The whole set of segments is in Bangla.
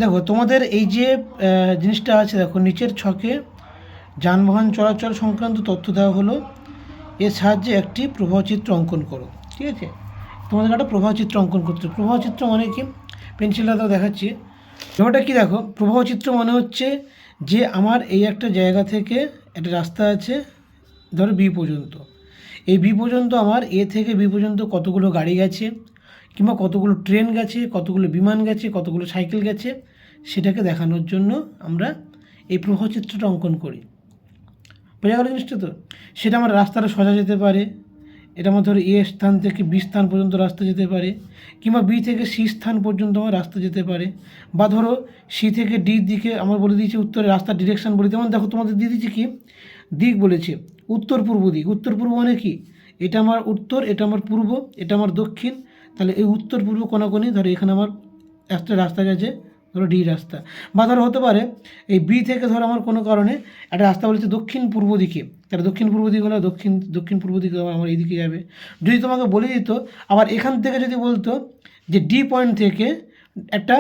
দেখো তোমাদের এই যে জিনিসটা আছে, দেখো নিচের ছকে যানবাহন চলাচল সংক্রান্ত তথ্য দেওয়া হলো, এর সাহায্যে একটি প্রবাহচিত্র অঙ্কন করো। ঠিক আছে, তোমাদের একটা প্রবাহচিত্র অঙ্কন করতে হবে। প্রবাহচিত্র মানে কি, পেন্সিলটা দেখাচ্ছি। ব্যাপারটা কি দেখো, প্রবাহচিত্র মানে হচ্ছে যে আমার এই একটা জায়গা থেকে একটা রাস্তা আছে, ধরো বি পর্যন্ত। এই বি পর্যন্ত আমার এ থেকে বি পর্যন্ত কতগুলো গাড়ি গেছে, কিংবা কতগুলো ট্রেন গেছে, কতগুলো বিমান গেছে, কতগুলো সাইকেল গেছে, সেটাকে দেখানোর জন্য আমরা এই প্রবাহচিত্রটা অঙ্কন করি। বোঝা গেল জিনিসটা? তো সেটা আমার রাস্তাটা সোজা যেতে পারে, এটা আমার ধরো এ স্থান থেকে বি স্থান পর্যন্ত রাস্তা যেতে পারে, কিংবা বি থেকে সি স্থান পর্যন্ত আমার রাস্তা যেতে পারে, বা ধরো সি থেকে ডির দিকে আমার বলে দিয়েছি উত্তরে রাস্তার ডিরেকশান বলে। যেমন দেখো তোমাদের দিয়ে দিয়েছি কি দিক বলেছে, উত্তর পূর্ব দিক। উত্তর পূর্ব মানে কি, এটা আমার উত্তর, এটা আমার পূর্ব, এটা আমার দক্ষিণ। তাহলে এই উত্তর পূর্ব কোনাকুনি ধরো এখানে আমার একটা রাস্তা গেছে, ধরো ডি রাস্তা। বা ধরো হতে পারে এই বি থেকে ধরো আমার কোনো কারণে একটা রাস্তা বলেছে দক্ষিণ পূর্ব দিকে, তাহলে দক্ষিণ পূর্ব দিক হলে দক্ষিণ পূর্ব দিকে আমার এই দিকে যাবে। যদি তোমাকে বলে দিত আবার এখান থেকে যদি বলতো যে ডি পয়েন্ট থেকে একটা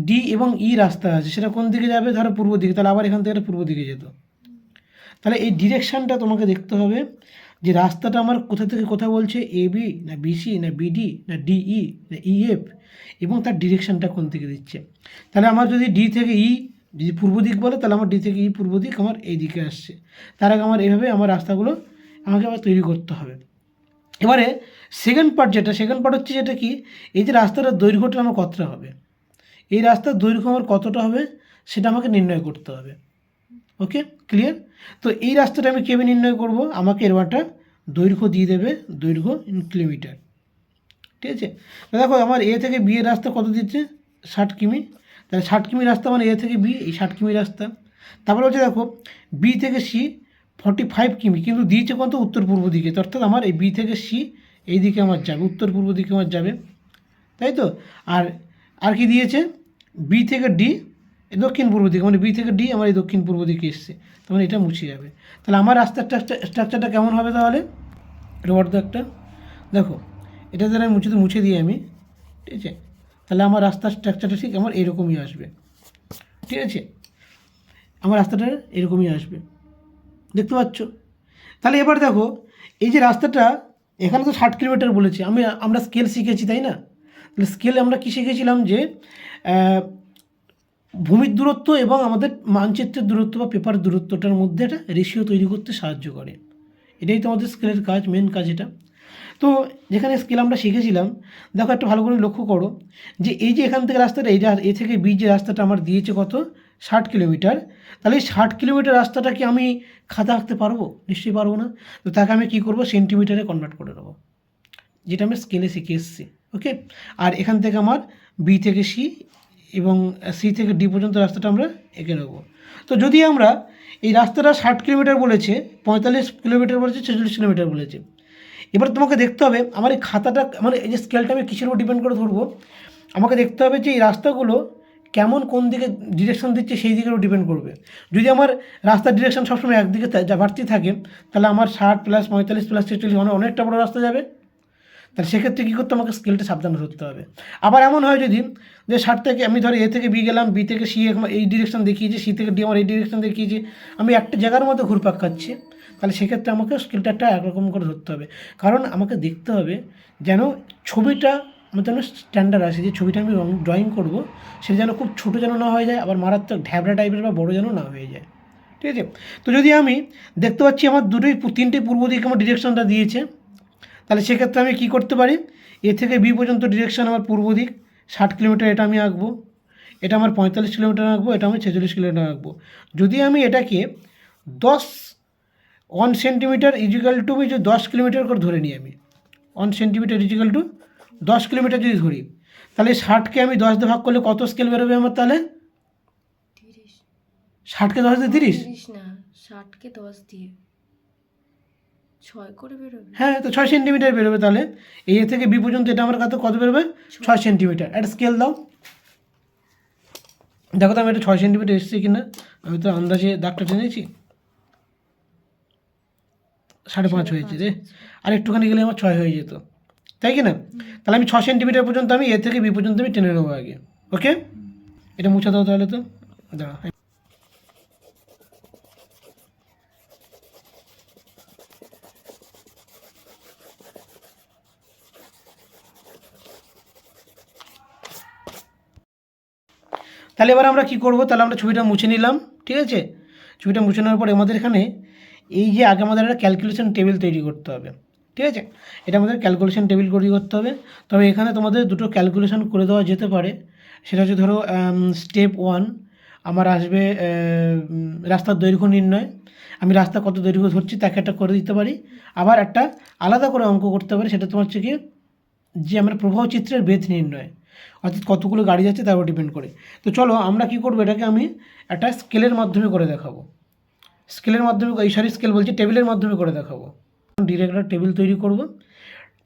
ডি এবং ই রাস্তা আছে, সেটা কোন দিকে যাবে, ধরো পূর্ব দিকে, তাহলে আবার এখান থেকে একটা পূর্ব দিকে যেত। তাহলে এই ডিরেকশানটা তোমাকে দেখতে হবে যে রাস্তাটা আমার কোথা থেকে কোথা বলছে, এ বি না বিসি না বিডি না ডিই না ইএফ, এবং তার ডিরেকশানটা কোন দিকে দিচ্ছে। তাহলে আমার যদি ডি থেকে ই যদি পূর্ব দিক বলে, তাহলে আমার ডি থেকে ই পূর্ব দিক আমার এই দিকে আসছে। তার আগে আমার এইভাবে আমার রাস্তাগুলো আমাকে আবার তৈরি করতে হবে। এবারে সেকেন্ড পার্ট হচ্ছে যেটা কি, এই যে রাস্তাটার দৈর্ঘ্যটা আমার কতটা হবে, এই রাস্তার দৈর্ঘ্য আমার কতটা হবে সেটা আমাকে নির্ণয় করতে হবে। ওকে, ক্লিয়ার? তো এই রাস্তাটা আমি কীভাবে নির্ণয় করব, আমাকে এর একটা দৈর্ঘ্য দিয়ে দেবে, দৈর্ঘ্য ইন কিলোমিটার। ঠিক আছে, দেখো আমার এ থেকে বি এর রাস্তা কত দিচ্ছে, 60 কিমি। তাহলে 60 কিমি রাস্তা মানে এ থেকে বি এই 60 কিমি রাস্তা। তারপরে হচ্ছে দেখো বি থেকে সি 45 কিমি, কিন্তু দিয়েছে কত, উত্তর পূর্ব দিকে। অর্থাৎ আমার এই বি থেকে সি এই দিকে আমার যাবে, উত্তর পূর্ব দিকে আমার যাবে, তাই তো। আর আর কি দিয়েছে, বি থেকে ডি দক্ষিণ পূর্ব দিকে, মানে বি থেকে ডি আমার এই দক্ষিণ পূর্ব দিকে এসছে, তার মানে এটা মুছে যাবে। তাহলে আমার রাস্তার স্ট্রাকচারটা কেমন হবে তাহলে, রোড একটা দেখো, এটা দ্বারা আমি মুছে দিই আমি। ঠিক আছে, তাহলে আমার রাস্তার স্ট্রাকচারটা ঠিক আমার এরকমই আসবে। ঠিক আছে, আমার রাস্তাটা এরকমই আসবে, দেখতে পাচ্ছ? তাহলে এবার দেখো এই যে রাস্তাটা, এখানে তো 60 কিলোমিটার বলেছে, আমরা স্কেল শিখেছি তাই না? তাহলে স্কেলে আমরা কী শিখেছিলাম যে ভূমির দূরত্ব এবং আমাদের মানচিত্রের দূরত্ব বা পেপার দূরত্বটার মধ্যে একটা রেশিও তৈরি করতে সাহায্য করে। এটাই তো আমাদের স্কেলের কাজ, মেন কাজ এটা। তো যেখানে স্কেল আমরা শিখেছিলাম, দেখো একটা ভালো করে লক্ষ্য করো যে এই যে এখান থেকে রাস্তাটা, এই এ থেকে বি যে রাস্তাটা আমার দিয়েছে কত, 60 কিলোমিটার। তাহলে এই 60 কিলোমিটার রাস্তাটা কি আমি খাতা আঁকতে পারবো? নিশ্চয়ই পারবো না। তো তাকে আমি কী করবো, সেন্টিমিটারে কনভার্ট করে নেবো, যেটা আমি স্কেলে শিখে এসেছি। ওকে, আর এখান থেকে আমার বি থেকে সি এবং সি থেকে ডি পর্যন্ত রাস্তাটা আমরা এঁকে নেবো। তো যদি আমরা এই রাস্তাটা 60 কিলোমিটার বলেছে, 45 কিলোমিটার বলেছে, 46 কিলোমিটার বলেছে, এবার তোমাকে দেখতে হবে আমার এই খাতাটা, মানে এই যে স্কেলটা আমি কিসের উপর ডিপেন্ড করে ধরবো, আমাকে দেখতে হবে যে এই রাস্তাগুলো কেমন কোন দিকে ডিরেকশন দিচ্ছে সেই দিকেও ডিপেন্ড করবে। যদি আমার রাস্তার ডিরেকশন সবসময় একদিকে বাড়তেই থাকে, তাহলে আমার 60 প্লাস 45 প্লাস 46 অনেকটা বড় রাস্তা যাবে। তাহলে সেক্ষেত্রে কী করতে, আমাকে স্কেলটা সাবধানে ধরতে হবে। আবার এমন হয় যদি যে 60 থেকে আমি ধরো এ থেকে বি গেলাম, বি থেকে সি এই ডিরেকশন দেখিয়েছি, সি থেকে ডি আমার এই ডিরেকশন দেখিয়েছি, আমি একটা জায়গার মধ্যে ঘুরপাক খাচ্ছি, তাহলে সেক্ষেত্রে আমাকে স্কেলটা একটা একরকম করে ধরতে হবে। কারণ আমাকে দেখতে হবে যেন ছবিটা আমার যেন স্ট্যান্ডার্ড আসে, যে ছবিটা আমি ড্রয়িং করবো সেটা যেন খুব ছোটো যেন না হয়ে যায়, আবার মারাত্মক ঢ্যাবড়া টাইপের বা বড়ো যেন না হয়ে যায়। ঠিক আছে, তো যদি আমি দেখতে পাচ্ছি আমার তিনটে পূর্ব দিকে আমার ডিরেকশনটা দিয়েছে, তাহলে সেক্ষেত্রে আমি কী করতে পারি, এ থেকে বি পর্যন্ত ডিরেকশন আমার পূর্ব দিক 60 কিলোমিটার, এটা আমি আঁকবো, এটা আমার 45 কিলোমিটার আঁকবো, এটা আমি 46 কিলোমিটার আঁকবো। যদি আমি এটাকে 1 সেন্টিমিটার ইজিক্যাল টু 10 কিলোমিটার করে ধরে নিই, আমি 1 সেন্টিমিটার ইজিক্যাল টু 10 কিলোমিটার যদি ধরি, তাহলে 60কে আমি 10 দিয়ে ভাগ করলে কত স্কেল বেরোবে আমার, তাহলে 60কে 10 দিয়ে 30 না, 60কে 10 দিয়ে 6 করে বেরোবে। হ্যাঁ, তো 6 সেন্টিমিটার বেরোবে। তাহলে এ থেকে বি পর্যন্ত এটা আমার কত বেরোবে, 6 সেন্টিমিটার। একটা স্কেল দাও, দেখো তো আমি এটা 6 সেন্টিমিটার এসেছি কিনা। আমি তো আন্দাজে দাগটা টেনেছি, 5.5 হয়েছে রে, আর একটুখানি গেলে আমার 6 হয়ে যেত, তাই কি না? তাহলে আমি 6 সেন্টিমিটার পর্যন্ত আমি এ থেকে বি পর্যন্ত আমি টেনে নেবো আগে। ওকে, এটা মুছে দাও তাহলে তো, দাঁড়া। তাহলে এবার আমরা কি করব, তাহলে আমরা ছবিটা মুছে নিলাম, ঠিক আছে। ছবিটা মুছে নেওয়ার পরে আমাদের এখানে এই যে আগে আমাদের একটা ক্যালকুলেশন টেবিল তৈরি করতে হবে, ঠিক আছে। এটা আমাদের ক্যালকুলেশন টেবিল তৈরি করতে হবে। তবে এখানে তোমাদের দুটো ক্যালকুলেশন করে দেওয়া যেতে পারে। সেটা হচ্ছে ধরো স্টেপ 1 আমার আসবে রাস্তার দৈর্ঘ্য নির্ণয়। আমি রাস্তা কত দৈর্ঘ্য ধরছি তাকে একটা করে দিতে পারি। আবার একটা আলাদা করে অঙ্ক করতে পারি, সেটা তোমার হচ্ছে কি যে আমরা প্রবাহ চিত্রের বেধ নির্ণয়, অর্থাৎ কতগুলো গাড়ি যাচ্ছে তার উপর ডিপেন্ড করে। তো চলো আমরা কি করবো, এটাকে আমি একটা স্কেলের মাধ্যমে করে দেখাবো। স্কেলের মাধ্যমে, স্কেল বলছি, টেবিলের মাধ্যমে করে দেখাবো। ডিরেক্ট একটা টেবিল তৈরি করব,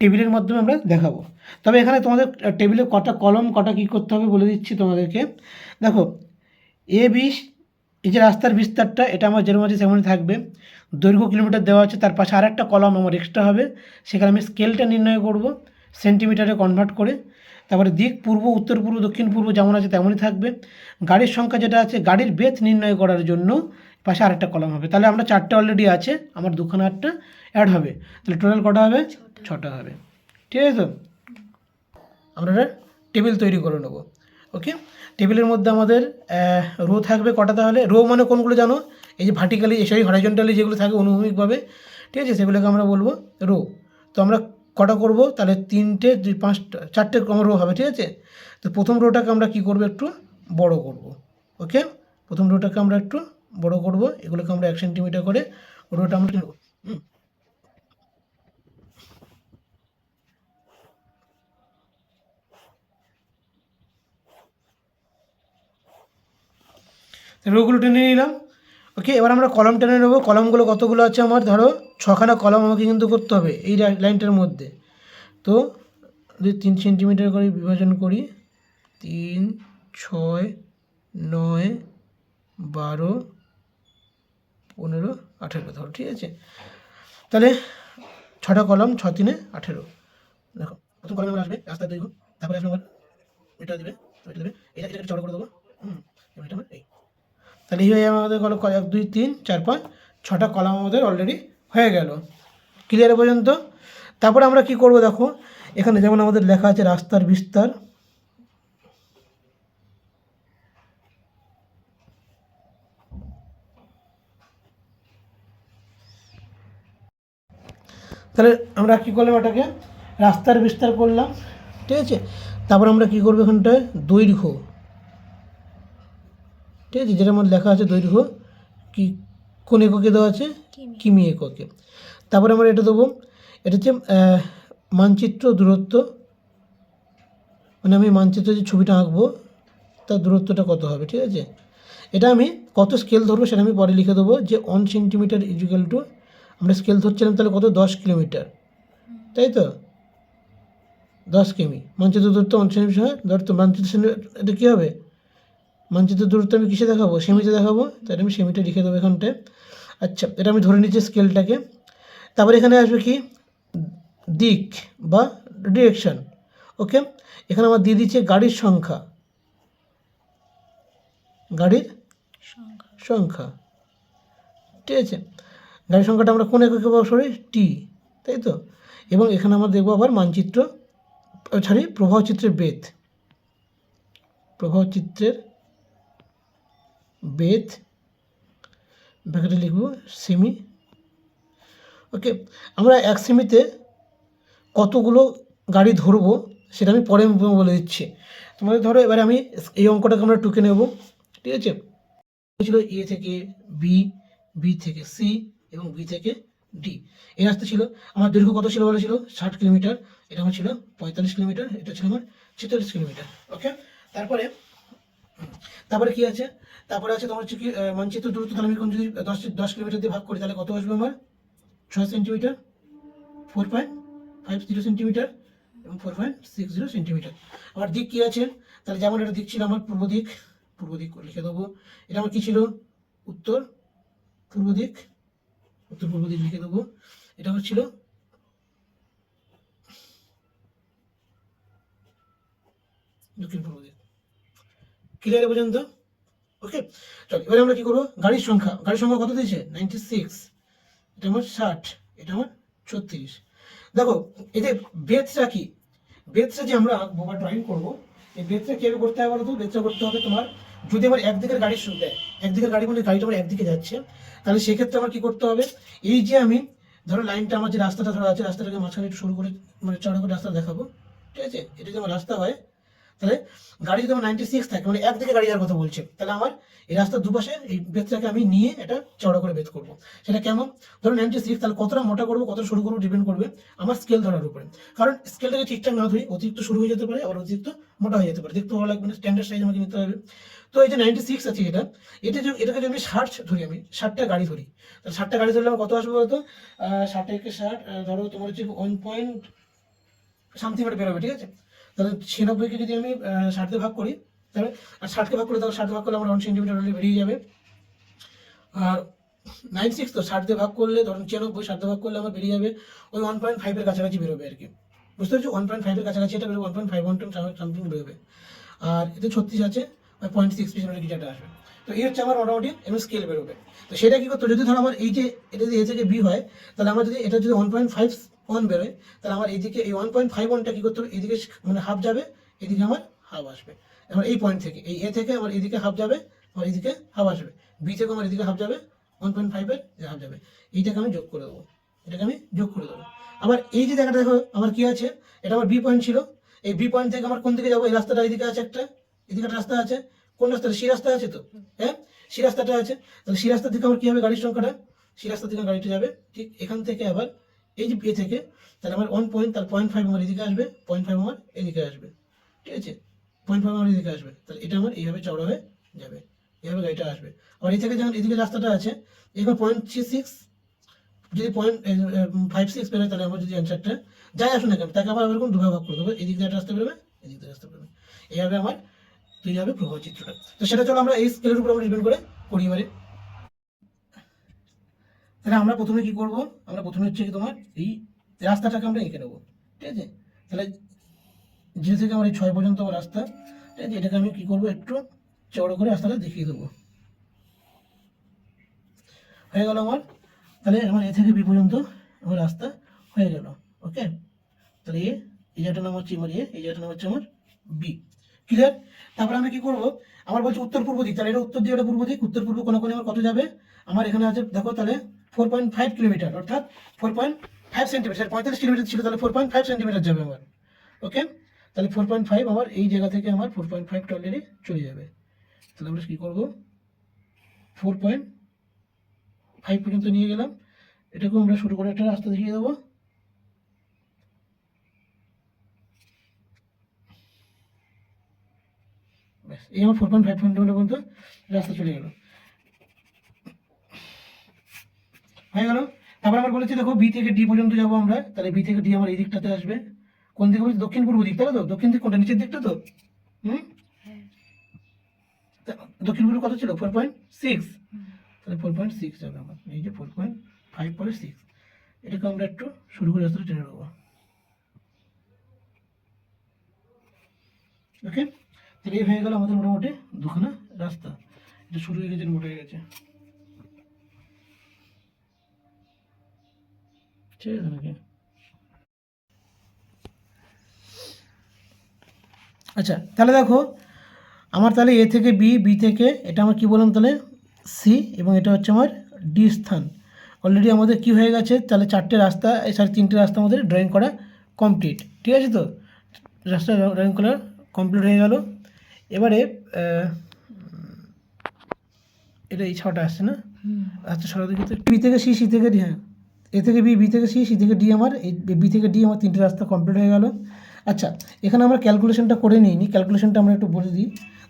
টেবিলের মাধ্যমে আমরা দেখাবো। তবে এখানে তোমাদের টেবিলে কটা কলম, কটা কী করতে হবে বলে দিচ্ছি তোমাদেরকে। দেখো A20, এই যে রাস্তার বিস্তারটা, এটা আমার যেরকম আছে সেমনই থাকবে। দৈর্ঘ্য কিলোমিটার দেওয়া আছে, তার পাশে আরেকটা কলম আমার এক্সট্রা হবে, সেখানে আমি স্কেলটা নির্ণয় করব সেন্টিমিটারে কনভার্ট করে। তারপরে দিক পূর্ব, উত্তর পূর্ব, দক্ষিণ পূর্ব যেমন আছে তেমনই থাকবে। গাড়ির সংখ্যা যেটা আছে, গাড়ির বেধ নির্ণয় করার জন্য পাশে আরেকটা কলম হবে। তাহলে আমরা 4টে অলরেডি আছে, আমার দুখানা আটটা অ্যাড হবে, তাহলে টোটাল কটা হবে, 6টা হবে, ঠিক আছে। তো আমরা একটা টেবিল তৈরি করে নেব, ওকে। টেবিলের মধ্যে আমাদের রো থাকবে কটা, তাহলে রো মানে কোনগুলো জানো, এই যে ভার্টিক্যালি, হরাইজন্টালি যেগুলো থাকে অনুভূমিকভাবে, ঠিক আছে, সেগুলোকে আমরা বলবো রো। তো আমরা কটা করব, তাহলে 3টে, 2, 5টা, 4টে রো হবে, ঠিক আছে। তো প্রথম রোটাকে আমরা কি করব, একটু বড় করব, ওকে। প্রথম রোটাকে আমরা একটু বড় করব, এগুলোকে আমরা 1 সেন্টিমিটার করে রোটা আমরা নেব। রোগুলো টেনে নিলাম, ওকে। এবার আমরা কলম টেনে নেবো। কলমগুলো কতগুলো আছে আমার, ধরো 6খানা কলম আমাকে কিন্তু করতে হবে এই লাইনটার মধ্যে। তো যদি 3 সেন্টিমিটার করে বিভাজন করি, 3, 6, 9, 12, 15, 18 ধরো, ঠিক আছে। তাহলে 6টা কলম, 6 3 18। দেখো প্রথম কলমে আমার আসবে রাস্তার দৈর্ঘ্য, তারপরে আসবে আমার এটা দেবে, এটা দেবে, এটা চড়া করে দেবো, এটা আমার এই। তাহলে এই হয়ে আমাদের হলো 1 2 3 4 5 6টা কলাম আমাদের অলরেডি হয়ে গেল, ক্লিয়ার পর্যন্ত। তারপরে আমরা কি করব, দেখো এখানে যেমন আমাদের লেখা আছে রাস্তার বিস্তার, তাহলে আমরা কি করলাম, এটাকে রাস্তার বিস্তার করলাম, ঠিক আছে। তারপর আমরা কি করবো, এখানটায় দৈর্ঘ্য, ঠিক আছে, যেটার মধ্যে লেখা আছে দৈর্ঘ্য কি কোন এককে দেওয়া আছে, কিমি এককে। তারপরে আমরা এটা দেবো, এটা হচ্ছে মানচিত্র দূরত্ব, মানে আমি মানচিত্রে যে ছবিটা আঁকবো তার দূরত্বটা কত হবে, ঠিক আছে। এটা আমি কত স্কেল ধরবো সেটা আমি পরে লিখে দেবো, যে 1 সেন্টিমিটার ইকুয়াল টু, আমরা স্কেল ধরছিলাম তাহলে কত, 10 কিলোমিটার, তাই তো, 10 কিমি। মানচিত্র দূরত্ব 1 সেন্টিমিটার, ধরতো মানচিত্র, এটা কী হবে, মানচিত্র দূরত্ব আমি কিসে দেখাবো, সেমিতে দেখাবো, তাই আমি সেমিটা লিখে দেবো এখানটায়। আচ্ছা, এটা আমি ধরে নিচ্ছি স্কেলটাকে। তারপরে এখানে আসবে কি, দিক বা ডিরেকশন, ওকে। এখানে আমার দিয়ে দিচ্ছে গাড়ির সংখ্যা, গাড়ির সংখ্যা, ঠিক আছে। গাড়ির সংখ্যাটা আমরা কোন এককে পাবো, সরি টি, তাই তো। এবং এখানে আমরা দেখবো আবার মানচিত্র, সরি প্রবাহ চিত্রের বেধ, প্রবাহ চিত্রের বেধ, ব্র্যাকেটে লিখবো সেমি, ওকে। আমরা 1 সেমিতে কতগুলো গাড়ি ধরবো সেটা আমি পরে বলে দিচ্ছি তোমাদের। ধরো এবারে আমি এই অঙ্কটাকে আমরা টুকে নেব, ঠিক আছে। ছিল এ থেকে বি, বি থেকে সি এবং বি থেকে ডি, এই রাস্তা ছিল। আমার দৈর্ঘ্য কত ছিল বলেছিল, 60 কিলোমিটার, এটা আমার ছিল 45 কিলোমিটার, এটা ছিল আমার 46 কিলোমিটার, ওকে। তারপরে তারপরে কি আছে, তারপরে আছে তোমার হচ্ছে কি মানচিত্র দূরত্ব, তাহলে আমি কোন যদি 10 কিলোমিটার দিয়ে ভাগ করি তাহলে কত আসবে আমার, 6 সেন্টিমিটার, 4.50 সেন্টিমিটার এবং 4.60 সেন্টিমিটার। আমার দিক কী আছে, তাহলে যেমন এটা দিক ছিল আমার পূর্ব দিক, পূর্ব দিক লিখে দেবো। এটা আমার কী ছিল, উত্তর পূর্ব দিক, উত্তর পূর্ব দিক লিখে দেবো। এটা আমার ছিল দক্ষিণ পূর্ব দিক, ক্লিয়ার পর্যন্ত? ওকে, চল এবারে আমরা কি করবো, গাড়ির সংখ্যা কত দিয়েছে 96, এটা আমার 60, এটা আমার 36। দেখো এদের বেথটা কি, বেথটা যে আমরা আঁকবো বা ড্রয়িং করবো, এই বেথটা কীভাবে করতে হবে বলো তো? বেথটা করতে হবে তোমার, যদি আমার একদিকের গাড়ির সুবিধা, একদিকের গাড়ি মানে গাড়িটা আমার একদিকে যাচ্ছে, তাহলে সেক্ষেত্রে আমার কি করতে হবে, এই যে আমি ধরো লাইনটা আমার যে রাস্তাটা ধরা আছে, রাস্তাটাকে মাঝখানে একটু শুরু করে মানে চড়া করে রাস্তা দেখাবো, ঠিক আছে? এটা যদি আমার রাস্তা হয়, তাহলে গাড়ি যদি আমার 96 থাকে মানে একদিকে গাড়ি যাওয়ার কথা বলছে, তাহলে আমার এই রাস্তার দুপাশে এই বেতটাকে আমি নিয়ে এটা চওড়া করে বেত করবো। সেটা কেমন, ধরো 96, তাহলে কতটা মোটা করবো কতটা সরু করবো ডিপেন্ড করবে আমার স্কেল ধরার উপরে। কারণ স্কেলটাকে ঠিকঠাক না ধরি অতিরিক্ত সরু হয়ে যেতে পারে, আবার অতিরিক্ত মোটা হয়ে যেতে পারে, দেখতে ভালো লাগবে না, স্ট্যান্ডার্ড সাইজ আমাকে নিতে হবে। তো এই যে 96 আছে এটাকে যদি আমি 60 ধরি, আমি 60টা গাড়ি ধরি, তাহলে 60টা গাড়ি ধরলে আমার কত আসবে বলতো? 60 থেকে 60 ধরো তোমার হচ্ছে 1 পয়েন্ট সামথিং একটা বেরোবে, ঠিক আছে? তাহলে 96কে যদি আমি 60 দিয়ে ভাগ করি, তাহলে আর 60কে ভাগ করলে, তাহলে 60 ভাগ করলে আমার 1 সেন্টিমিটার হলে বেরিয়ে যাবে। আর 96 তো 60 দিয়ে ভাগ করলে, ধরুন 96 60 দিয়ে ভাগ করলে আমার বেরিয়ে যাবে ওই 1.5 এর কাছাকাছি বেরোবে আর কি, বুঝতে পারছো? 1.5 এর কাছাকাছি এটা বেরোবে, 1.5 সামথিং বেরোবে। আর এতে 36 আছে, 0.6 পিছনে কিছু একটা আসবে। তো এই হচ্ছে আমার মোটামুটি এমন স্কেল বেরোবে। তো সেটা কি করতো, যদি ধরো আমার এই যে এটা যদি এ থেকে বি হয়, তাহলে আমার যদি এটা যদি 1.51 বেরোয়, তাহলে আমার এইদিকে এই 1.51টা কি করতে হবে, এইদিকে মানে হাফ যাবে, এদিকে আমার হাফ আসবে। এবার এই পয়েন্ট থেকে এই এ থেকে আমার এদিকে হাফ যাবে, আমার এদিকে হাফ আসবে, বি থেকে আমার এদিকে হাফ যাবে, 1.5 এর হাফ যাবে, এইটাকে আমি যোগ করে দেবো, এটাকে আমি যোগ করে দেবো। আবার এই যে জায়গাটা দেখো আমার কি আছে, এটা আমার বি পয়েন্ট ছিল, এই বি পয়েন্ট থেকে আমার কোন দিকে যাবো, এই রাস্তাটা এদিকে আছে একটা, এদিকে একটা রাস্তা আছে, কোন রাস্তাটা, সি রাস্তা আছে তো, হ্যাঁ সি রাস্তাটা আছে, তাহলে সি রাস্তা থেকে আমার কি হবে, গাড়ির সংখ্যাটা সি রাস্তা থেকে গাড়িটা যাবে, ঠিক এখান থেকে আবার এই যে এ থেকে, তাহলে আমার 1 পয়েন্ট, তাহলে 0.5 আমার এদিকে আসবে, 0.5 আমার এদিকে আসবে, ঠিক আছে? 0.5 আমার এদিকে আসবে, তাহলে এটা আমার এইভাবে চওড়া হয়ে যাবে, এইভাবে গাড়িটা আসবে। আবার এই থেকে যখন এদিকে রাস্তাটা আছে, এবার 0.36 যদি 0.56 বেরোয়, তাহলে আমার যদি অ্যান্সারটা যাই আসুন না কেন, তাকে আবার এরকম দুভাগ ভাগ করে দেবো, এদিক দিয়ে একটা রাস্তা বেরোবে, এদিক দিয়ে রাস্তা বেরোবে, এইভাবে আমার তৈরি হবে প্রবাহ চিত্রটা। তো সেটা চলো আমরা এই স্কেলের উপর আমরা ডিপেন্ড করে করি এবারে। তাহলে আমরা প্রথমে কি করব, আমরা প্রথমে হচ্ছে কি তোমার এই রাস্তাটাকে আমরা এঁকে নেবো, ঠিক আছে? তাহলে যে থেকে আমার এই 6 পর্যন্ত আমার রাস্তা, ঠিক আছে? এটাকে আমি কি করবো, একটু চওড়া করে রাস্তাটা দেখিয়ে দেবো, হয়ে গেল আমার। তাহলে আমার এ থেকে বি পর্যন্ত আমার রাস্তা হয়ে গেল, ওকে? তাহলে এই জায়গাটার নাম হচ্ছে আমার এই জায়গাটার নাম হচ্ছে আমার বি, ক্লিয়ার? তারপরে আমি কি করবো, আমার বলছে উত্তর পূর্ব দিক, তাহলে এটা উত্তর দিকে, এটা পূর্ব দিক, উত্তর পূর্ব কোণে আমার কত যাবে, আমার এখানে আছে দেখো, তাহলে 4.5 কিলোমিটার, অর্থাৎ 4.5 সেন্টিমিটার, 45 কিলোমিটার ছিল, তাহলে 4.5 সেন্টিমিটার যাবে আমার, ওকে? তাহলে 4.5 আমার এই জায়গা থেকে আমার 4.5 অলরেডি চলে যাবে। তাহলে আমরা কি করবো, 4.5 পর্যন্ত নিয়ে গেলাম, এটাকেও আমরা শুরু করে একটা রাস্তা দেখিয়ে দেবো, এই আমার 4.5 সেন্টিমিটার পর্যন্ত রাস্তা চলে গেল, হয়ে গেল। তারপর আমার বলেছি দেখো বি থেকে ডি পর্যন্ত যাবো আমরা, তাহলে বি থেকে ডি আমার এই দিকটাতে আসবে, কোন দিকে বলছি, দক্ষিণ পূর্ব দিক, তাই তো? দক্ষিণ দিক কোনটা, নিচের দিকটা তো, হুম? দক্ষিণ পূর্ব কত ছিল, 4.6, তাহলে 4.6 যাবে আমার, এই যে 4.5 পরে 6, এটাকে আমরা একটু শুরু করে রাস্তাটা টেনে নেবো, ওকে? তাহলে এই হয়ে গেল আমাদের মোটামুটি দুখানা রাস্তা, এটা শুরু হয়ে গেছে, মোটা হয়ে গেছে, ঠিক আছে নাকি? আচ্ছা তাহলে দেখো আমার তাহলে এ থেকে বি, বি থেকে এটা আমার কি বললাম, তাহলে সি, এবং এটা হচ্ছে আমার ডি স্থান। অলরেডি আমাদের কি হয়ে গেছে, তাহলে 4টে রাস্তা, এই 3টে রাস্তা আমাদের ড্রয়িং করা কমপ্লিট, ঠিক আছে? তো রাস্তা ড্রয়িং করা কমপ্লিট হয়ে গেল। এবারে এটা এই 6টা আসছে না, আচ্ছা সরা দিকে, বি থেকে সি, সি থেকে ডি, হ্যাঁ এ থেকে বি, বি থেকে সি, সি থেকে ডি, আমার এই বি থেকে ডি আমার 3টে রাস্তা কমপ্লিট হয়ে গেল। আচ্ছা এখানে আমরা ক্যালকুলেশনটা করে নিইনি, ক্যালকুলেশনটা আমরা একটু বলে দিই।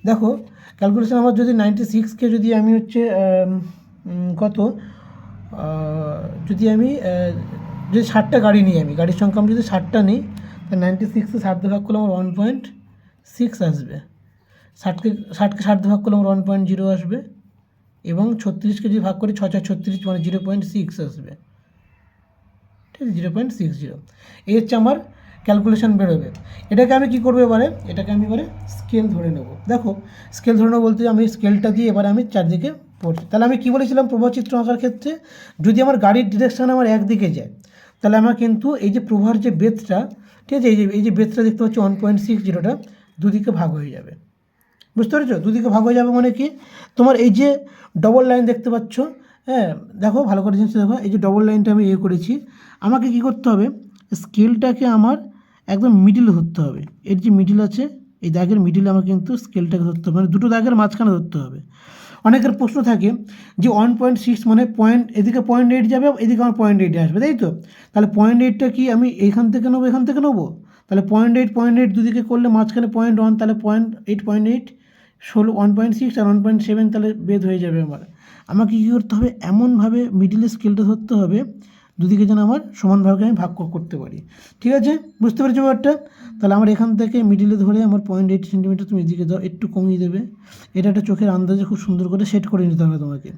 দেখো ক্যালকুলেশন আমার যদি 96কে যদি আমি হচ্ছে কত, যদি আমি যদি 60টা গাড়ি নিই, আমি গাড়ির সংখ্যা আমি যদি 60টা নিই, তাহলে 96কে 60 দিয়ে ভাগ করলে আমার 1.6 আসবে, 60কে 60 দিয়ে ভাগ করলে আমার 1.0 আসবে, এবং 36কে যদি ভাগ করি 6 36 মানে 0.6 আসবে, ঠিক আছে? 0.60, এই হচ্ছে আমার ক্যালকুলেশন বেরোবে। এটাকে আমি কী করবো এবারে, এটাকে আমি এবারে স্কেল ধরে নেব। দেখো স্কেল ধরে নেবো বলতে আমি স্কেলটা দিয়ে এবারে আমি চারদিকে পড়ছি। তাহলে আমি কী বলেছিলাম প্রবাহচিত্র আঁকার ক্ষেত্রে, যদি আমার গাড়ির ডিরেকশান আমার একদিকে যায়, তাহলে আমার কিন্তু এই যে প্রবাহের যে বেধটা, ঠিক আছে, এই যে বেধটা দেখতে পাচ্ছি 1.60টা দুদিকে ভাগ হয়ে যাবে। বুঝতে পেরেছো? দুদিকে ভাগ হয়ে যাবে মানে কি, তোমার এই যে ডবল লাইন দেখতে পাচ্ছ, হ্যাঁ দেখো ভালো করে জিনিসটা দেখো, এই যে ডবল লাইনটা আমি করেছি, আমাকে কি করতে হবে, স্কেলটাকে আমার একদম মিডিলে ধরতে হবে। এর যে মিডিল আছে, এই দাগের মিডিলে আমার কিন্তু স্কেলটাকে ধরতে হবে, মানে দুটো দাগের মাঝখানে ধরতে হবে। অনেকের প্রশ্ন থাকে যে 1.6 মানে এদিকে 0.8 যাবে, এদিকে আমার 0.8 আসবে, তাই তো? তাহলে 0.8টা কি আমি এইখান থেকে নেবো, এখান থেকে নেবো? তাহলে 0.8 দুদিকে করলে মাঝখানে 0.1, তাহলে 0.8 1.6 আর 1.7, তাহলে বেদ হয়ে যাবে আমার। আমাকে কী করতে হবে, এমনভাবে মিডিলে স্কেলটা ধরতে হবে দুদিকে যেন আমার সমানভাবে আমি ভাগ করতে পারি। ঠিক আছে, বুঝতে পেরেছো ব্যাপারটা? তাহলে আমার এখান থেকে মিডিলে ধরে আমার 0.8 সেন্টিমিটার তুমি এদিকে দাও, একটু কমিয়ে দেবে। এটা একটা চোখের আন্দাজে খুব সুন্দর করে সেট করে নিতে হবে তোমাকে।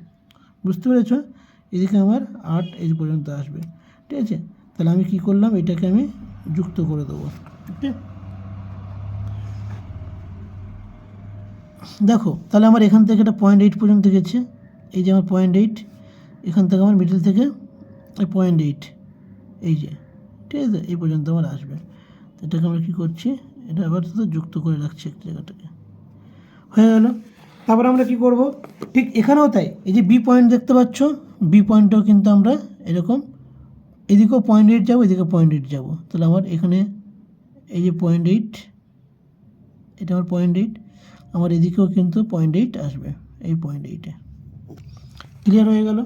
বুঝতে পেরেছো? এদিকে আমার 8 এই পর্যন্ত আসবে। ঠিক আছে, তাহলে আমি কি করলাম, এটাকে আমি যুক্ত করে দেবো। ঠিক আছে, দেখো তাহলে আমার এখান থেকে এটা 0.8 পর্যন্ত গেছে, এই যে আমার 0.8, এখান থেকে আমার মিডিল থেকে এই 0.8, এই যে, ঠিক আছে, এই পর্যন্ত আমার আসবে। এটাকে আমরা কী করছি, এটা আবার যুক্ত করে রাখছি একটা জায়গাটাকে, হয়ে গেল। তারপর আমরা কি করব, ঠিক এখানেও তাই, এই যে বি পয়েন্ট দেখতে পাচ্ছ, বি পয়েন্টটাও কিন্তু আমরা এরকম এদিকেও 0.8 যাবো, এদিকে 0.8 যাবো। তাহলে আমার এখানে এই যে 0.8, এটা আমার 0.8, আমার এদিকেও কিন্তু 0.8 আসবে, এই 0.8-এ। ক্লিয়ার হয়ে গেল?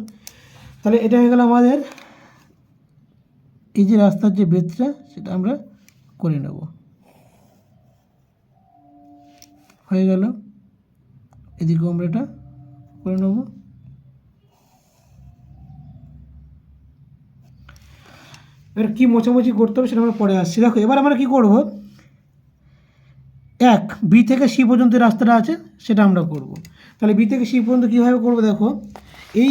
তাহলে এটা হয়ে গেল আমাদের এই যে রাস্তার যে বেধটা, সেটা আমরা করে নেব। হয়ে গেল, এদিকেও আমরা এটা করে নেব। এবার কী মোছামুছি করতে হবে সেটা আমরা পরে আসছি। দেখো এবার আমরা কী করব, বি থেকে সি পর্যন্ত রাস্তাটা আছে সেটা আমরা করব। তাহলে বি থেকে সি পর্যন্ত কীভাবে করব, দেখো এই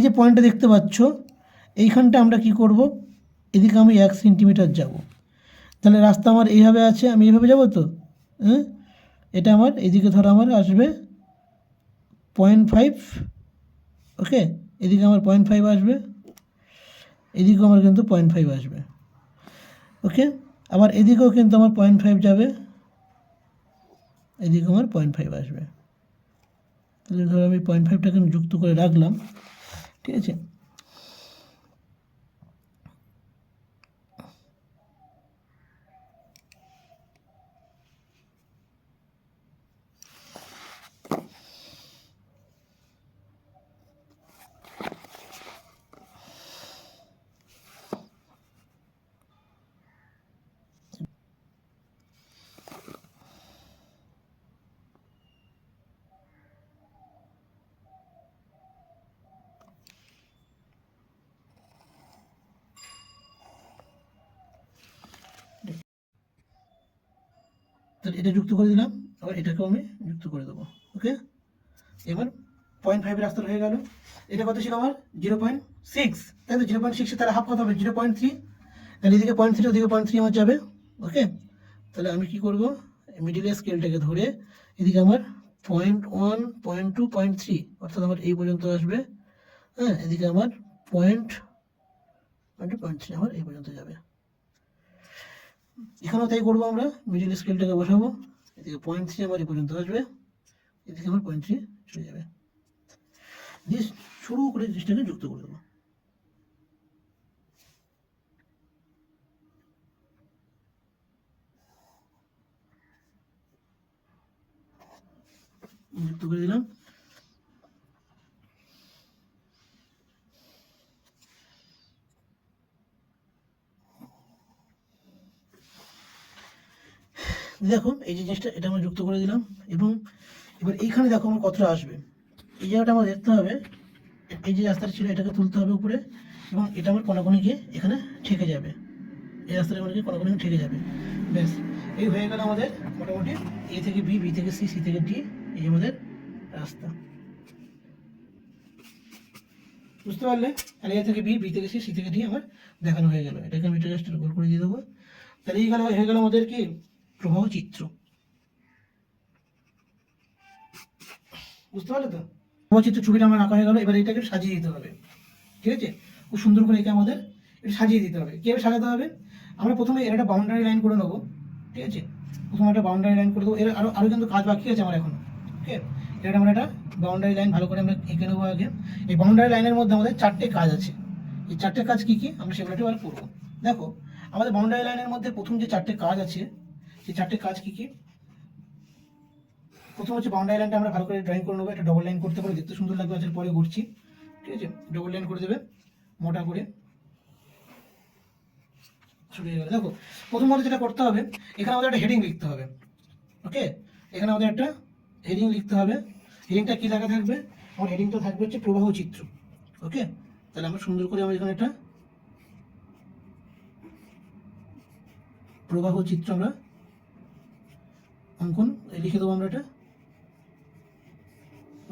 যে পয়েন্টটা দেখতে পাচ্ছ, এইখানটা আমরা কি করব, এদিকে আমি 1 সেন্টিমিটার যাব। তাহলে রাস্তা আমার এইভাবে আছে, আমি এইভাবে যাব তো, হ্যাঁ, এটা আমার এদিকে ধরো আমার আসবে 0.5, ওকে, এদিকে আমার 0.5 আসবে, এদিকেও আমার কিন্তু 0.5 আসবে, ওকে। আবার এদিকেও কিন্তু আমার 0.5 যাবে, এদিকে আমার 0.5 আসবে। তাহলে ধরো আমি 0.5টাকে আমি যুক্ত করে রাখলাম, ঠিক আছে। তাহলে এটা যুক্ত করে দিলাম, আবার এটাকেও আমি যুক্ত করে দেবো, ওকে। এবার 0.5 রাস্তা হয়ে গেল। এটা কত ছিল আমার 0.6, তাই তো? 0.6 তাহলে হাফ কত হবে 0.3, তাহলে এদিকে 0.3, ওদিকে 0.3 আমার যাবে, ওকে। তাহলে আমি কি করব, মিডিলের স্কেলটাকে ধরে এদিকে আমার 0.1, 0.2, 0.3, অর্থাৎ আমার এই পর্যন্ত আসবে, হ্যাঁ, এদিকে আমার 0.3 আমার এই পর্যন্ত যাবে। এখানেও তাই করবো, আমরা মিডিল স্কেলটাকে বসাবো, এদিকে 0.3 আমার এই পর্যন্ত আসবে, এদিকে আমার 0.3 চলে যাবে, দিয়ে শুরু করে জিনিসটাকে যুক্ত করে দেবো। যুক্ত করে দিলাম। দেখো এই যে জিনিসটা, এটা আমরা যুক্ত করে দিলাম, এবং এবার এইখানে দেখো আমার কতটা আসবে, এই জায়গাটা আমার দেখতে হবে, এই যে রাস্তাটা ছিল এটাকে তুলতে হবে উপরে, এবং এটা আমার কোনাকুনি গিয়ে এখানে ঠেকে যাবে, এই রাস্তাটা আমার কোনাকুনি ঠেকে যাবে, ব্যাস এই হয়ে গেল আমাদের মোটামুটি এ থেকে বি, বি থেকে সি, সি থেকে ডি, এই আমাদের রাস্তা। বুঝতে পারলে? তাহলে এ থেকে বি, বি থেকে সি, সি থেকে ডি আমার দেখানো হয়ে গেল। এটাকে আমি এটা জাস্ট গোল করে দিয়ে দেবো। তাহলে এই হয়ে গেল আমাদের কি প্রবাহ চিত্র। বুঝতে পারলে তো? প্রবাহ চিত্র ছবিটা আমার আঁকা হয়ে গেল। এবার এটাকে সাজিয়ে দিতে হবে, ঠিক আছে? খুব সুন্দর করে একে আমাদের এটা সাজিয়ে দিতে হবে। কীভাবে সাজাতে হবে? আমরা প্রথমে এর একটা বাউন্ডারি লাইন করে নেবো, ঠিক আছে? প্রথমে একটা বাউন্ডারি লাইন করে দেবো। এর আরও কিন্তু কাজ বাকি আছে আমার এখনো, ওকে? এটা আমরা একটা বাউন্ডারি লাইন ভালো করে আমরা এঁকে নেবো আগে। এই বাউন্ডারি লাইনের মধ্যে আমাদের 4টে কাজ আছে। এই 4টে কাজ কী কী আমরা সেগুলো একটু এবার করবো। দেখো, আমাদের বাউন্ডারি লাইনের মধ্যে প্রথম যে 4টে কাজ আছে, সেই 4টে কাজ কী কী? প্রথম হচ্ছে বাউন্ডারি লাইনটা আমরা ভালো করে ড্রয়িং করে নেবো। একটা ডবল লাইন করতে পারে, দেখতে সুন্দর লাগবে। আজকের পরে করছি, ঠিক আছে? ডবল লাইন করে দেবে মোটা করে। শুরু হয়ে গেল। দেখো, প্রথমত যেটা করতে হবে, এখানে আমাদের একটা হেডিং লিখতে হবে, ওকে? এখানে আমাদের একটা হেডিং লিখতে হবে। হেডিংটা কী লেখা থাকবে? আমার হেডিংটা থাকবে হচ্ছে প্রবাহ চিত্র, ওকে? তাহলে আমরা সুন্দর করে আমরা এখানে একটা প্রবাহ চিত্র আমরা অঙ্কন লিখে দেবো আমরা এটা,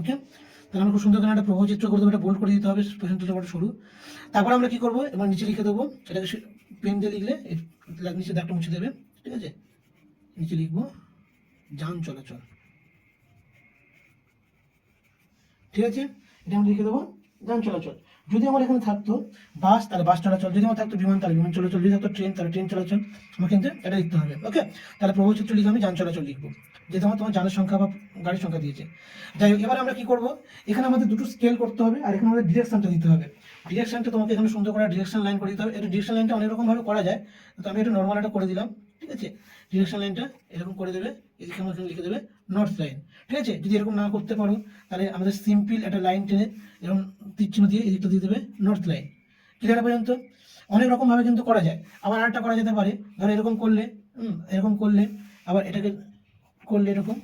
ওকে? তাহলে আমরা খুব সুন্দর করে একটা প্রবাহ চিত্র করে দেবো। এটা বোল্ড করে দিতে হবে, পেছনটা বড় শুরু। তারপর আমরা কি করবো, এবার নিচে লিখে দেবো। এটাকে পেন দিয়ে লিখলে নিচে দাগটা মুছে দেবে, ঠিক আছে? নিচে লিখবো যান চলাচল, ঠিক আছে? এটা আমরা লিখে দেবো যান চলাচল। যদি আমার এখানে থাকতো বাস, তাহলে বাস চলাচল। যদি আমার থাকতো বিমান, তাহলে বিমান চলাচল। যদি থাকতো ট্রেন, তাহলে ট্রেন চলাচল। আমার কিন্তু এটা লিখতে হবে, ওকে? তাহলে প্রবাহ চিত্র লিখে আমি যান চলাচল লিখবো, যেহেতু আমার তোমার যানের সংখ্যা বা গাড়ির সংখ্যা দিয়েছে। যাই হোক, এবার আমরা কি করবো, এখানে আমাদের দুটো স্কেল করতে হবে, আর এখানে আমাদের ডিরেকশনটা দিতে হবে। ডিরেকশনটা তোমাকে এখানে সুন্দর করে ডিরেকশন লাইন করে দিতে হবে। এটা ডিরেকশন লাইনটা অনেক রকমভাবে করা যায়, তো আমি এটা নর্মাল একটা করে দিলাম, ঠিক আছে? ডিরেকশন লাইনটা এরকম করে দেবে। এদিকে আমাকে লিখে দেবে নর্থ লাইন, ঠিক আছে? যদি এরকম না করতে পারো, তাহলে আমাদের সিম্পল একটা লাইন টেনে এরকম তীর চিহ্ন দিয়ে এদিকটা দিয়ে দেবে নর্থ লাইন। ক্লিয়ার পর্যন্ত? অনেক রকমভাবে কিন্তু করা যায়। আবার আরেকটা করা যেতে পারে, ধরো এরকম করলে, এরকম করলে, আবার এটাকে করলে এরকম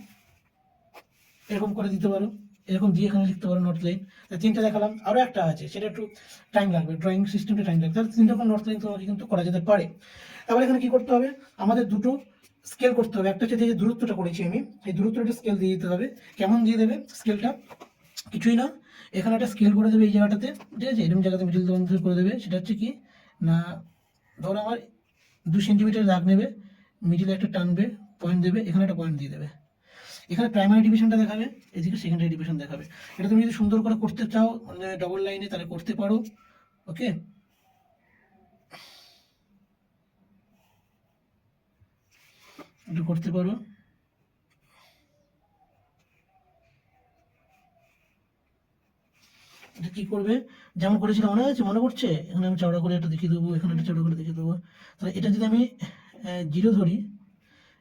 এরকম করে দিতে পারো, এরকম দিয়ে এখানে লিখতে পারো নর্থ লাইন। তিনটা দেখালাম, আরও একটা আছে, সেটা একটু টাইম লাগবে, ড্রয়িং সিস্টেমটা টাইম লাগবে। তাহলে 3 রকম নর্থ লাইন তোমাকে কিন্তু করা যেতে পারে। তারপরে এখানে কি করতে হবে, আমাদের দুটো স্কেল করতে হবে। একটা হচ্ছে যে দূরত্বটা করেছি আমি, এই দূরত্বটা স্কেল দিয়ে দিতে হবে। কেমন দিয়ে দেবে স্কেলটা? কিছুই না, এখানে একটা স্কেল করে দেবে এই জায়গাটাতে, ঠিক আছে? এরকম জায়গাতে মিডিল দূরত্ব করে দেবে। সেটা হচ্ছে কি না, ধরো আমার 2 সেন্টিমিটার দাগ নেবে, মিডিলে একটা টানবে, পয়েন্ট দেবে, এখানে একটা পয়েন্ট দিয়ে দেবে। এখানে প্রাইমারি ডিভিশনটা দেখাবে, এদিকে সেকেন্ডারি ডিভিশন দেখাবে। এটা তুমি যদি সুন্দর করে করতে চাও মানে ডবল লাইনে, তাহলে করতে পারো, ওকে? এটা করতে পারো। এটা কি করবে, যেমন করেছিলাম মনে আছে, মনে পড়ছে? এখানে আমি চওড়া করে একটা দেখিয়ে দেবো, এখানে একটা চওড়া করে দেখিয়ে দেবো। তাহলে এটা যদি আমি 0 ধরি,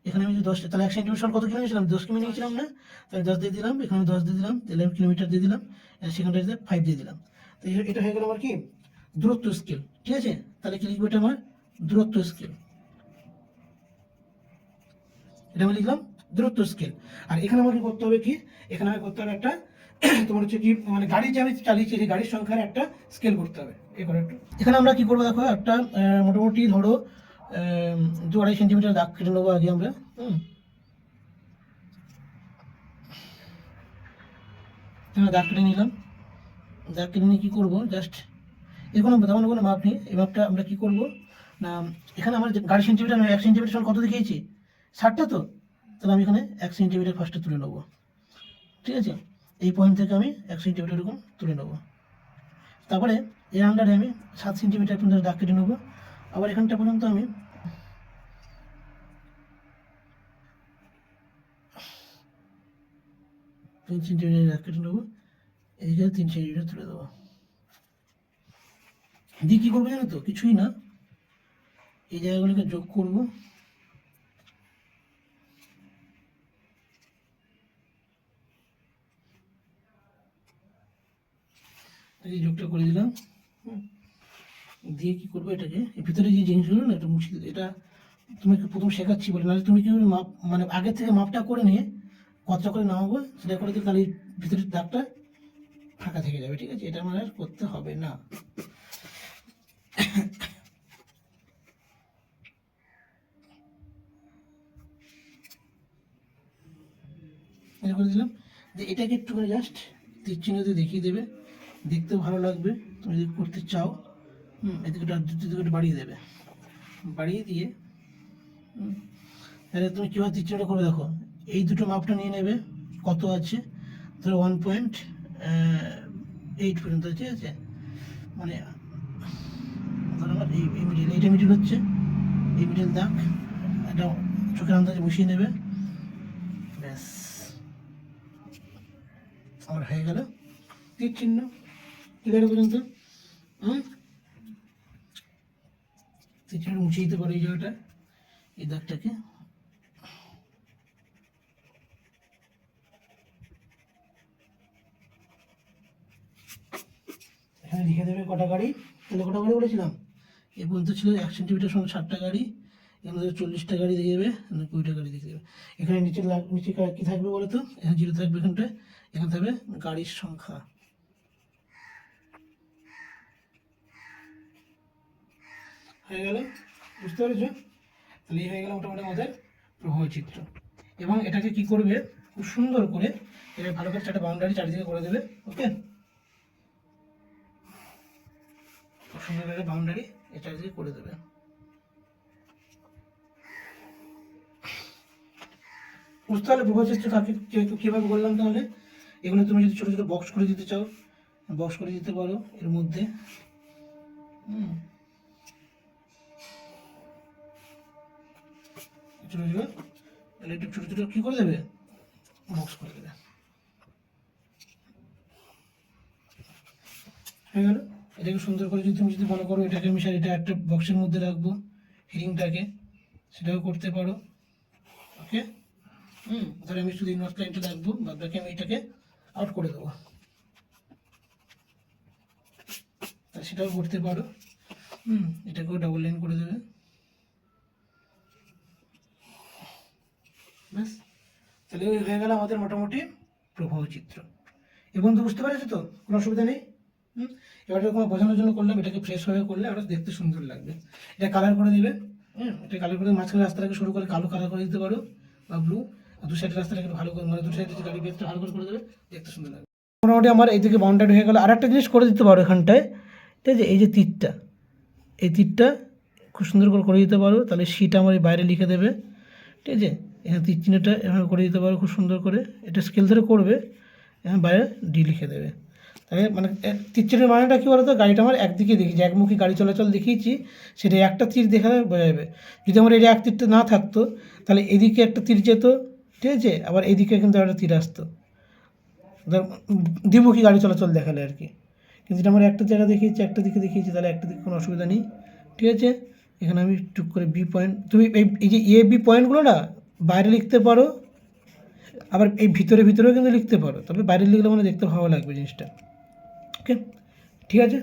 এখানে আমি যদি 10, তাহলে 1 সেন্টিমিটার কত কিলো নিয়েছিলাম? 10 কিলো নিয়েছিলাম না? তাহলে 10 দিয়ে দিলাম, এখানে 10 দিয়ে দিলাম, তাহলে আমি কিলোমিটার দিয়ে দিলাম, সেখানটাতে 5 দিয়ে দিলাম। তো এটা হয়ে গেল আমার কি দূরত্ব স্কেল, ঠিক আছে? তাহলে কি লিখবো, এটা আমার দূরত্ব স্কেল। এটা আমি লিখলাম দূরত্ব স্কেল। আর এখানে আমাকে করতে হবে কি, এখানে আমাকে করতে হবে একটা তোমার হচ্ছে কি মানে গাড়ি যে আমি চালিয়েছি সেই গাড়ির সংখ্যার একটা স্কেল করতে হবে। এখানে আমরা কি করবো দেখো, একটা মোটামুটি ধরো 2-2.5 সেন্টিমিটার দাগ কেটে নেবো আগে আমরা। দাগ কেটে নিলাম। দাগ কেটে নিয়ে কী করবো, জাস্ট এর কোনো তেমন কোনো মাপ নেই। এই মাপটা আমরা কী করবো না, এখানে আমার গাড়ি সেন্টিমিটার নয়, 1 সেন্টিমিটার কত দেখিয়েছি? 60টা তো, তাহলে আমি এখানে 1 সেন্টিমিটার ফার্স্টে তুলে নেবো, ঠিক আছে? এই পয়েন্ট থেকে আমি 1 সেন্টিমিটার এরকম তুলে নেবো। তারপরে এর আন্ডারে আমি 7 সেন্টিমিটার পর্যন্ত দাগ কেটে নেবো। আবার এখানটা পর্যন্ত আমি 3 সেন্টিমিটার দাগ কেটে নেবো। এইখানে 3 সেন্টিমিটার তুলে দেবো। দিয়ে কী করবো জানো তো? কিছুই না, এই জায়গাগুলোকে যোগ করবো। এই যোগটা করে দিলাম। দিয়ে কী করবো, এটাকে ভিতরে যে জিনিসগুলো না এটা মুছে দিতে, এটা তোমাকে প্রথম শেখাচ্ছি বলে, নাহলে তুমি কি মাপ মানে আগের থেকে মাপটা করে নিয়ে কতটা করে নামাবো সেটা করে দিলে, তাহলে ভিতরের দাগটা ফাঁকা থেকে যাবে, ঠিক আছে? এটা আমার আর করতে হবে না। এটা করে দিলাম যে এটাকে একটু করে জাস্ট তীর চিহ্ন দিয়ে দেখিয়ে দেবে দেখতেও ভালো লাগবে। তুমি যদি করতে চাও এদিকে একটু বাড়িয়ে দেবে, বাড়িয়ে দিয়ে তাহলে তুমি কীভাবে তীরচিহ্নটা করে দেখো। এই দুটো মাপটা নিয়ে নেবে, কত আছে ধরো 1.8 পর্যন্ত, ঠিক আছে? মানে ধরো আমার এই মিডিল, এইটা মিডিল হচ্ছে, এই মিডিল দাগ এটা চোখের আন্দাজে বসিয়ে নেবে। ব্যাস আমার হয়ে গেল তীর চিহ্ন। ক্লিয়ার পর্যন্ত তীর চিহ্ন মুছে দিতে পারো এই জায়গাটা, এই দাগটাকে। এখানে লিখে দেবে কটা গাড়ি, তাহলে কটা গাড়ি বলেছিলাম, এ পর্যন্ত ছিল 1 সেন্টিমিটার সঙ্গে 60টা গাড়ি, এখানে 40টা গাড়ি দিয়ে দেবে, 20টা গাড়ি দিয়ে দেবে। এখানে নিচে কী থাকবে বলো তো? এখানে 0 থাকবে, এখানটায় এখানে থাকবে গাড়ির সংখ্যা। হয়ে গেল, বুঝতে পেরেছো? তাহলে এই হয়ে গেল মোটামুটি আমাদের প্রবাহ চিত্র। এবং এটাকে কি করবে, খুব সুন্দর করে এটা ভালো করে 4টা বাউন্ডারি চারিদিকে করে দেবে। ওকে, খুব সুন্দর করে বাউন্ডারি এই চারিদিকে করে দেবে। বুঝতে পারলে প্রবাহ চিত্র কীভাবে করলাম? তাহলে এগুলো তুমি যদি ছোটো ছোটো বক্স করে দিতে চাও, বক্স করে দিতে পারো এর মধ্যে। ছোটো ছোটো তাহলে একটু ছোটো ছোটো কী করে দেবে, বক্স করে দেবে। হয়ে গেল। এটাকে সুন্দর করে যদি তুমি যদি মনে করো এটাকে আমি এটা একটা বক্সের মধ্যে রাখবো, হিরিংটাকে, সেটাও করতে পারো। ওকে, ধরো আমি শুধু ইনভার্স লাইনটা রাখবো, বাদ বাকি আমি এটাকে আউট করে দেবো, তা সেটাও করতে পারো। এটাকেও ডাবল লাইন করে দেবে। ব্যাস, তাহলে ওই হয়ে গেল আমাদের মোটামুটি প্রবাহ চিত্র। এবং তো বুঝতে পেরেছো তো, কোনো অসুবিধা নেই। এবার যখন বোঝানোর জন্য করলাম, এটাকে ফ্রেশভাবে করলে আরও দেখতে সুন্দর লাগবে। এটা কালার করে দেবে, এটা কালার করে মাঝখানে রাস্তাটাকে শুরু করে কালো কালার করে দিতে পারো বা ব্লু, আর দু সাইডের রাস্তাটাকে ভালো করে, মানে দু সাইডে যে গাড়ি বেরোতে ভালো করে দেবে, দেখতে সুন্দর লাগবে। মোটামুটি আমার এইদিকে বাউন্ডারি হয়ে গেল। আর একটা জিনিস করে দিতে পারো এখানটায়, ঠিক আছে? এই যে তীরটা, এই তীরটা খুব সুন্দর করে দিতে পারো, তাহলে সিটা আমার এই বাইরে লিখে দেবে, ঠিক আছে? এখানে তীর চিহ্নটা এভাবে করে দিতে পারো খুব সুন্দর করে, এটা স্কেল ধরে করবে, এখানে বাইরে ডি লিখে দেবে। তাহলে মানে তীর চিহ্নের মানেটা কী বলতো, গাড়িটা আমার একদিকে দেখিয়েছি, একমুখী গাড়ি চলাচল দেখিয়েছি, সেটা একটা তীর দেখালে বোঝা যাবে। যদি আমার এই এক তীরটা না থাকতো, তাহলে এদিকে একটা তীর যেত, ঠিক আছে? আবার এদিকে কিন্তু একটা তীর আসতো, দ্বিমুখী গাড়ি চলাচল দেখালে আর কি। কিন্তু এটা আমার একটা জায়গা দেখিয়েছি, একটা দিকে দেখিয়েছি, তাহলে একটা দিকে কোনো অসুবিধা নেই, ঠিক আছে? এখানে আমি টুক করে বি পয়েন্ট, তুমি এই যে এ বি পয়েন্টগুলো না বাইরে লিখতে পারো, আবার এই ভিতরেও কিন্তু লিখতে পারো, তবে বাইরে লিখলে মানে দেখতে ভালো লাগবে জিনিসটা। ওকে, ঠিক আছে।